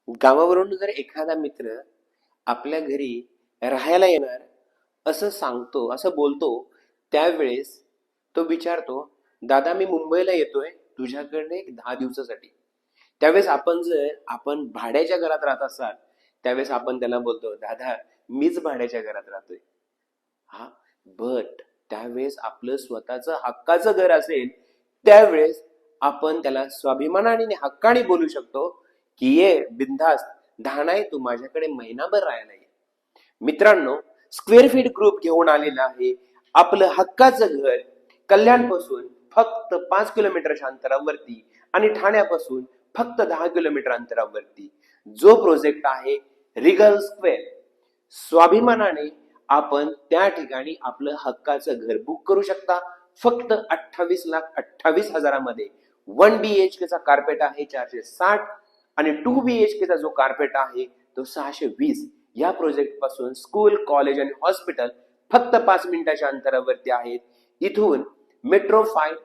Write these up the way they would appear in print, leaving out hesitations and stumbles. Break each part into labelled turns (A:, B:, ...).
A: गावावरून जर एखादा मित्र आपल्या घरी राहायला येणार असं सांगतो, असं बोलतो, त्यावेळेस तो विचारतो, दादा मी मुंबईला येतोय तुझ्याकडे 10 दिवसासाठी. त्यावेळेस आपण भाड्याच्या घरात राहत असाल, त्यावेळेस आपण त्याला बोलतो, दादा मीच भाड्याच्या घरात राहतोय. हा, बट त्यावेळेस आपलं स्वतःचं हक्काचं घर असेल, त्यावेळेस आपण त्याला स्वाभिमानाने आणि हक्काने बोलू शकतो की ये बिनधास्त, नाही तू माझ्याकडे महिनाभर राहायला ये. मित्रांनो, स्क्वेअर फीट ग्रुप घेऊन आलेलं आहे आपलं हक्काचं घर कल्याणपासून फक्त 5 किलोमीटरच्या अंतरावरती आणि ठाण्यापासून फक्त 10 किलोमीटर अंतरावरती. जो प्रोजेक्ट आहे रिगल स्क्वेअर. स्वाभिमानाने आपण त्या ठिकाणी आपलं हक्काचं घर बुक करू शकता. फक्त 28,28,000मध्ये 1 BHK चा कार्पेट आहे 460 आणि 2 BHK चा जो कार्पेट आहे तो 620. या प्रोजेक्ट पासून स्कूल, कॉलेज आणि हॉस्पिटल फक्त 5 मिनिटाच्या अंतरावरती आहेत. इथून मेट्रो 5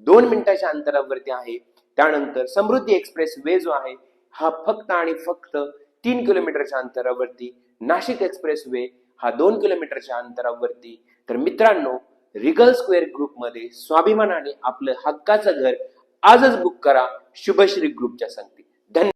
A: 2 मिनिटाच्या अंतरावरती आहे. त्यानंतर समृद्धी एक्सप्रेस वे जो आहे हा फक्त आणि फक्त 3 किलोमीटरच्या अंतरावरती. नाशिक एक्सप्रेस वे हा 2 किलोमीटरच्या अंतरावरती. तर मित्रांनो, रिगल स्क्वेअर ग्रुप मध्ये स्वाभिमानाने आपलं हक्काचं घर आजच बुक करा शुभश्री ग्रुपच्या संगती. धन्यवाद.